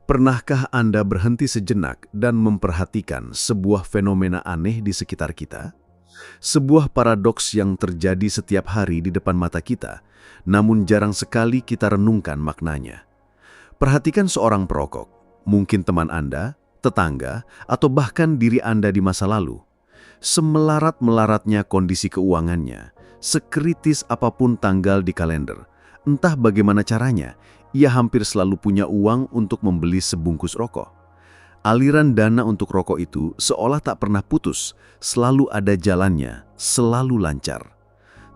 Pernahkah Anda berhenti sejenak dan memperhatikan sebuah fenomena aneh di sekitar kita? Sebuah paradoks yang terjadi setiap hari di depan mata kita, namun jarang sekali kita renungkan maknanya. Perhatikan seorang perokok, mungkin teman Anda, tetangga, atau bahkan diri Anda di masa lalu. Semelarat-melaratnya kondisi keuangannya, sekritis apapun tanggal di kalender, entah bagaimana caranya, ia hampir selalu punya uang untuk membeli sebungkus rokok. Aliran dana untuk rokok itu seolah tak pernah putus, selalu ada jalannya, selalu lancar.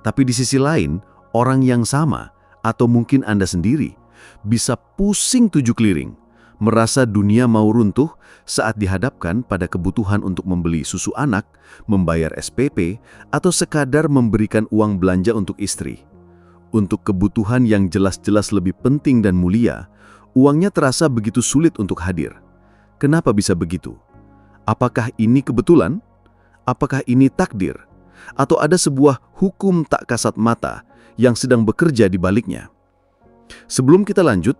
Tapi di sisi lain, orang yang sama, atau mungkin Anda sendiri, bisa pusing 7 keliling, merasa dunia mau runtuh saat dihadapkan pada kebutuhan untuk membeli susu anak, membayar SPP, atau sekadar memberikan uang belanja untuk istri. Untuk kebutuhan yang jelas-jelas lebih penting dan mulia, uangnya terasa begitu sulit untuk hadir. Kenapa bisa begitu? Apakah ini kebetulan? Apakah ini takdir? Atau ada sebuah hukum tak kasat mata yang sedang bekerja di baliknya? Sebelum kita lanjut,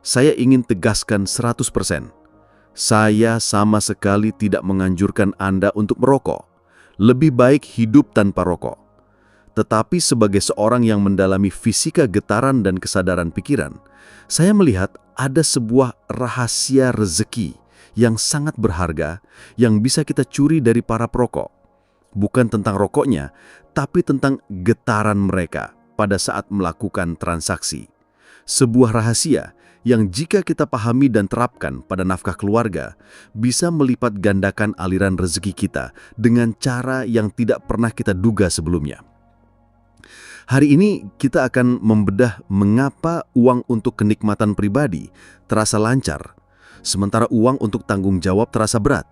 saya ingin tegaskan 100%. Saya sama sekali tidak menganjurkan Anda untuk merokok. Lebih baik hidup tanpa rokok. Tetapi sebagai seorang yang mendalami fisika getaran dan kesadaran pikiran, saya melihat ada sebuah rahasia rezeki yang sangat berharga yang bisa kita curi dari para perokok. Bukan tentang rokoknya, tapi tentang getaran mereka pada saat melakukan transaksi. Sebuah rahasia yang jika kita pahami dan terapkan pada nafkah keluarga, bisa melipat gandakan aliran rezeki kita dengan cara yang tidak pernah kita duga sebelumnya. Hari ini kita akan membedah mengapa uang untuk kenikmatan pribadi terasa lancar, sementara uang untuk tanggung jawab terasa berat.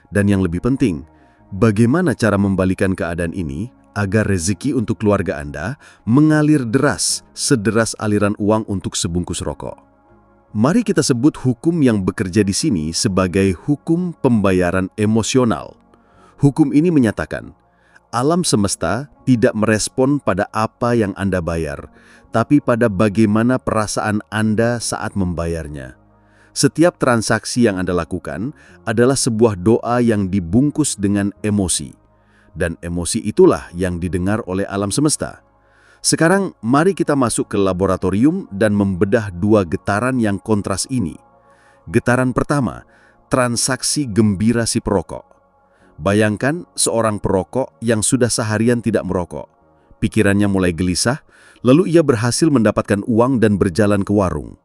Dan yang lebih penting, bagaimana cara membalikan keadaan ini agar rezeki untuk keluarga Anda mengalir deras, sederas aliran uang untuk sebungkus rokok. Mari kita sebut hukum yang bekerja di sini sebagai hukum pembayaran emosional. Hukum ini menyatakan, alam semesta tidak merespon pada apa yang Anda bayar, tapi pada bagaimana perasaan Anda saat membayarnya. Setiap transaksi yang Anda lakukan adalah sebuah doa yang dibungkus dengan emosi. Dan emosi itulah yang didengar oleh alam semesta. Sekarang mari kita masuk ke laboratorium dan membedah dua getaran yang kontras ini. Getaran pertama, transaksi gembira si perokok. Bayangkan seorang perokok yang sudah seharian tidak merokok. Pikirannya mulai gelisah, lalu ia berhasil mendapatkan uang dan berjalan ke warung.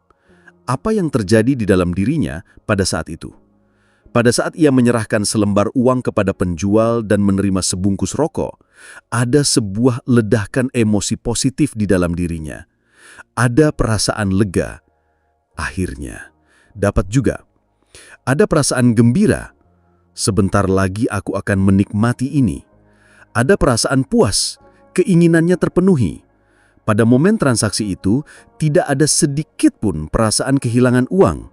Apa yang terjadi di dalam dirinya pada saat itu? Pada saat ia menyerahkan selembar uang kepada penjual dan menerima sebungkus rokok, ada sebuah ledakan emosi positif di dalam dirinya. Ada perasaan lega. Akhirnya, dapat juga. Ada perasaan gembira. Sebentar lagi aku akan menikmati ini. Ada perasaan puas, keinginannya terpenuhi. Pada momen transaksi itu, tidak ada sedikit pun perasaan kehilangan uang.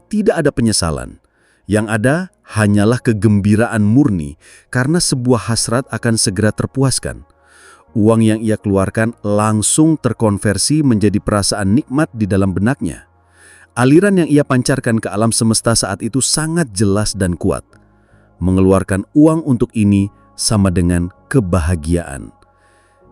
Tidak ada penyesalan. Yang ada hanyalah kegembiraan murni karena sebuah hasrat akan segera terpuaskan. Uang yang ia keluarkan langsung terkonversi menjadi perasaan nikmat di dalam benaknya. Aliran yang ia pancarkan ke alam semesta saat itu sangat jelas dan kuat. Mengeluarkan uang untuk ini sama dengan kebahagiaan.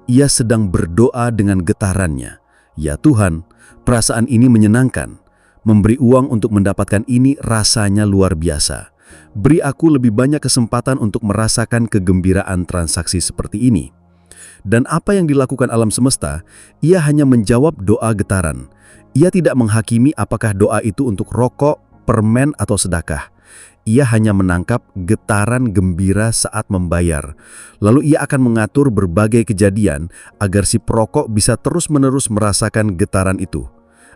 Ia sedang berdoa dengan getarannya. Ya Tuhan, perasaan ini menyenangkan. Memberi uang untuk mendapatkan ini rasanya luar biasa. Beri aku lebih banyak kesempatan untuk merasakan kegembiraan transaksi seperti ini. Dan apa yang dilakukan alam semesta, ia hanya menjawab doa getaran. Ia tidak menghakimi apakah doa itu untuk rokok, permen, atau sedekah. Ia hanya menangkap getaran gembira saat membayar. Lalu ia akan mengatur berbagai kejadian agar si perokok bisa terus-menerus merasakan getaran itu.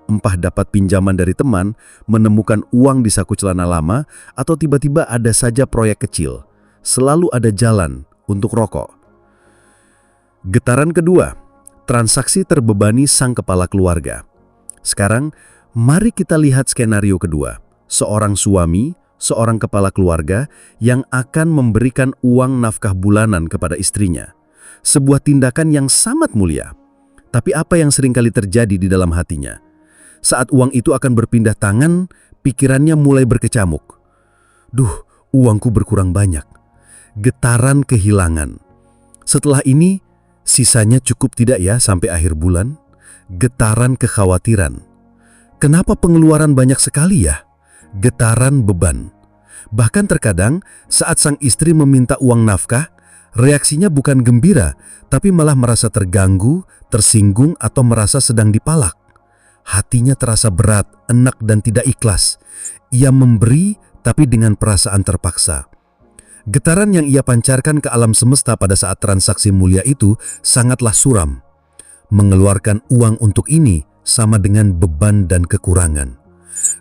Entah dapat pinjaman dari teman, menemukan uang di saku celana lama, atau tiba-tiba ada saja proyek kecil. Selalu ada jalan untuk rokok. Getaran kedua, transaksi terbebani sang kepala keluarga. Sekarang, mari kita lihat skenario kedua. Seorang suami, seorang kepala keluarga yang akan memberikan uang nafkah bulanan kepada istrinya. Sebuah tindakan yang sangat mulia. Tapi apa yang seringkali terjadi di dalam hatinya? Saat uang itu akan berpindah tangan, pikirannya mulai berkecamuk. Duh, uangku berkurang banyak. Getaran kehilangan. Setelah ini, sisanya cukup tidak ya sampai akhir bulan? Getaran kekhawatiran. Kenapa pengeluaran banyak sekali ya? Getaran beban. Bahkan terkadang saat sang istri meminta uang nafkah, reaksinya bukan gembira, tapi malah merasa terganggu, tersinggung, atau merasa sedang dipalak. Hatinya terasa berat, enak, dan tidak ikhlas. Ia memberi, tapi dengan perasaan terpaksa. Getaran yang ia pancarkan ke alam semesta pada saat transaksi mulia itu sangatlah suram. Mengeluarkan uang untuk ini sama dengan beban dan kekurangan.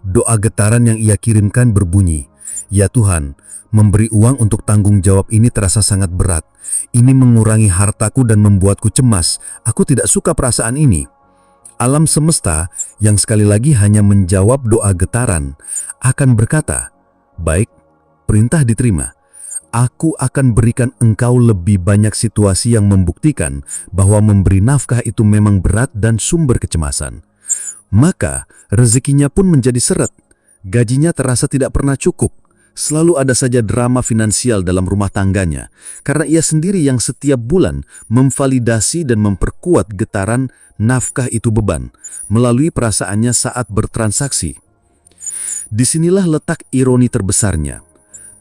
Doa getaran yang ia kirimkan berbunyi, "Ya Tuhan, memberi uang untuk tanggung jawab ini terasa sangat berat. Ini mengurangi hartaku dan membuatku cemas. Aku tidak suka perasaan ini." Alam semesta yang sekali lagi hanya menjawab doa getaran akan berkata, "Baik, perintah diterima. Aku akan berikan engkau lebih banyak situasi yang membuktikan bahwa memberi nafkah itu memang berat dan sumber kecemasan." Maka rezekinya pun menjadi seret. Gajinya terasa tidak pernah cukup. Selalu ada saja drama finansial dalam rumah tangganya, karena ia sendiri yang setiap bulan memvalidasi dan memperkuat getaran nafkah itu beban melalui perasaannya saat bertransaksi. Disinilah letak ironi terbesarnya.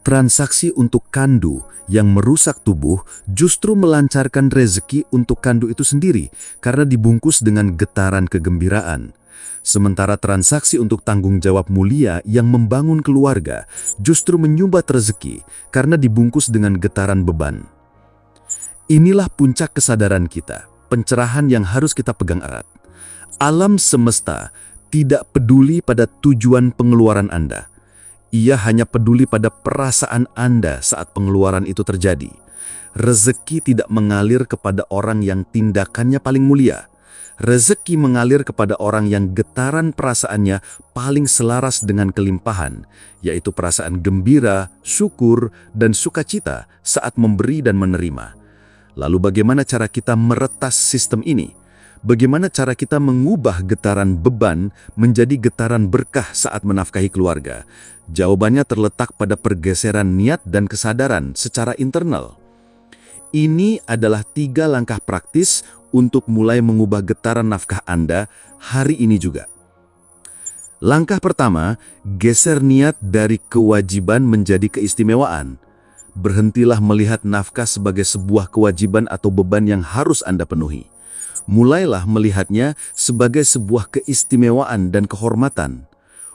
Transaksi untuk kandu yang merusak tubuh justru melancarkan rezeki untuk kandu itu sendiri karena dibungkus dengan getaran kegembiraan. Sementara transaksi untuk tanggung jawab mulia yang membangun keluarga justru menyumbat rezeki karena dibungkus dengan getaran beban. Inilah puncak kesadaran kita, pencerahan yang harus kita pegang erat. Alam semesta tidak peduli pada tujuan pengeluaran Anda. Ia hanya peduli pada perasaan Anda saat pengeluaran itu terjadi. Rezeki tidak mengalir kepada orang yang tindakannya paling mulia. Rezeki mengalir kepada orang yang getaran perasaannya paling selaras dengan kelimpahan, yaitu perasaan gembira, syukur, dan sukacita saat memberi dan menerima. Lalu bagaimana cara kita meretas sistem ini? Bagaimana cara kita mengubah getaran beban menjadi getaran berkah saat menafkahi keluarga? Jawabannya terletak pada pergeseran niat dan kesadaran secara internal. Ini adalah 3 langkah praktis untuk mulai mengubah getaran nafkah Anda hari ini juga. Langkah pertama, geser niat dari kewajiban menjadi keistimewaan. Berhentilah melihat nafkah sebagai sebuah kewajiban atau beban yang harus Anda penuhi. Mulailah melihatnya sebagai sebuah keistimewaan dan kehormatan.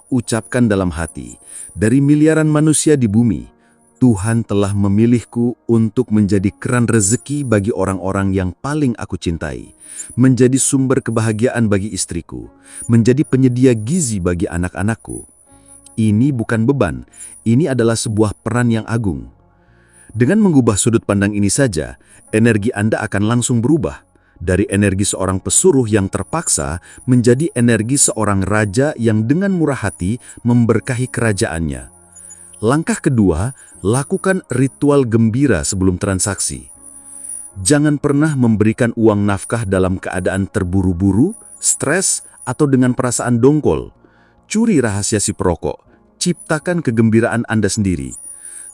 Ucapkan dalam hati, dari miliaran manusia di bumi, Tuhan telah memilihku untuk menjadi keran rezeki bagi orang-orang yang paling aku cintai, menjadi sumber kebahagiaan bagi istriku, menjadi penyedia gizi bagi anak-anakku. Ini bukan beban, ini adalah sebuah peran yang agung. Dengan mengubah sudut pandang ini saja, energi Anda akan langsung berubah. Dari energi seorang pesuruh yang terpaksa menjadi energi seorang raja yang dengan murah hati memberkahi kerajaannya. Langkah kedua, lakukan ritual gembira sebelum transaksi. Jangan pernah memberikan uang nafkah dalam keadaan terburu-buru, stres, atau dengan perasaan dongkol. Curi rahasia si perokok, ciptakan kegembiraan Anda sendiri.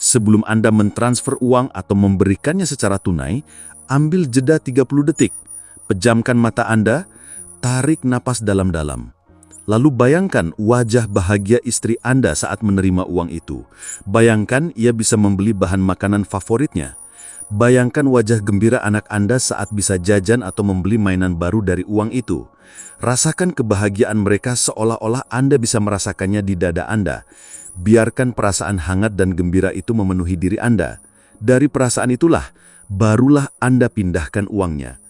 Sebelum Anda mentransfer uang atau memberikannya secara tunai, ambil jeda 30 detik. Pejamkan mata Anda, tarik napas dalam-dalam. Lalu bayangkan wajah bahagia istri Anda saat menerima uang itu. Bayangkan ia bisa membeli bahan makanan favoritnya. Bayangkan wajah gembira anak Anda saat bisa jajan atau membeli mainan baru dari uang itu. Rasakan kebahagiaan mereka seolah-olah Anda bisa merasakannya di dada Anda. Biarkan perasaan hangat dan gembira itu memenuhi diri Anda. Dari perasaan itulah, barulah Anda pindahkan uangnya.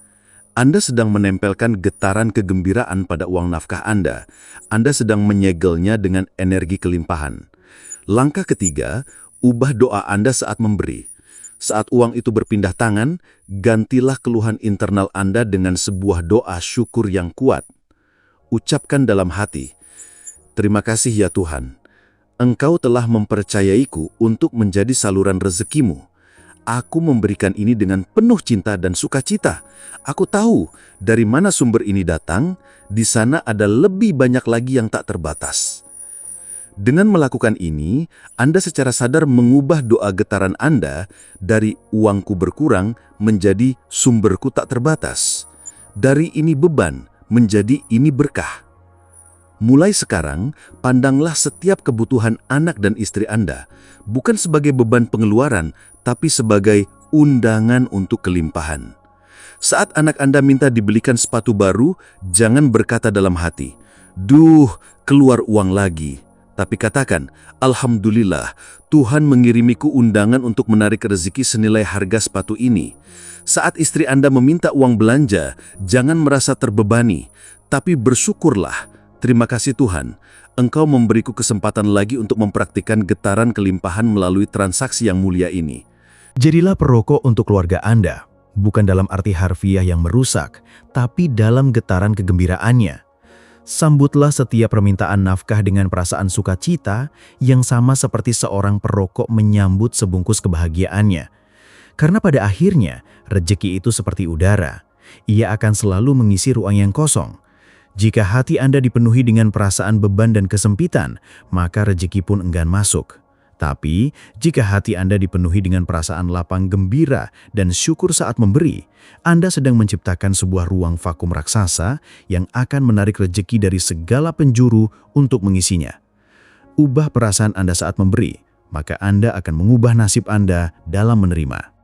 Anda sedang menempelkan getaran kegembiraan pada uang nafkah Anda. Anda sedang menyegelnya dengan energi kelimpahan. Langkah ketiga, ubah doa Anda saat memberi. Saat uang itu berpindah tangan, gantilah keluhan internal Anda dengan sebuah doa syukur yang kuat. Ucapkan dalam hati, "Terima kasih ya Tuhan. Engkau telah mempercayaiku untuk menjadi saluran rezekimu. Aku memberikan ini dengan penuh cinta dan sukacita. Aku tahu dari mana sumber ini datang, di sana ada lebih banyak lagi yang tak terbatas." Dengan melakukan ini, Anda secara sadar mengubah doa getaran Anda dari uangku berkurang menjadi sumberku tak terbatas. Dari ini beban menjadi ini berkah. Mulai sekarang, pandanglah setiap kebutuhan anak dan istri Anda bukan sebagai beban pengeluaran, tapi sebagai undangan untuk kelimpahan. Saat anak Anda minta dibelikan sepatu baru, jangan berkata dalam hati, "Duh, keluar uang lagi." Tapi katakan, "Alhamdulillah, Tuhan mengirimiku undangan untuk menarik rezeki senilai harga sepatu ini." Saat istri Anda meminta uang belanja, jangan merasa terbebani, tapi bersyukurlah. "Terima kasih Tuhan, Engkau memberiku kesempatan lagi untuk mempraktikkan getaran kelimpahan melalui transaksi yang mulia ini." Jadilah perokok untuk keluarga Anda, bukan dalam arti harfiah yang merusak, tapi dalam getaran kegembiraannya. Sambutlah setiap permintaan nafkah dengan perasaan sukacita yang sama seperti seorang perokok menyambut sebungkus kebahagiaannya. Karena pada akhirnya, rejeki itu seperti udara. Ia akan selalu mengisi ruang yang kosong. Jika hati Anda dipenuhi dengan perasaan beban dan kesempitan, maka rejeki pun enggan masuk. Tapi, jika hati Anda dipenuhi dengan perasaan lapang gembira dan syukur saat memberi, Anda sedang menciptakan sebuah ruang vakum raksasa yang akan menarik rejeki dari segala penjuru untuk mengisinya. Ubah perasaan Anda saat memberi, maka Anda akan mengubah nasib Anda dalam menerima.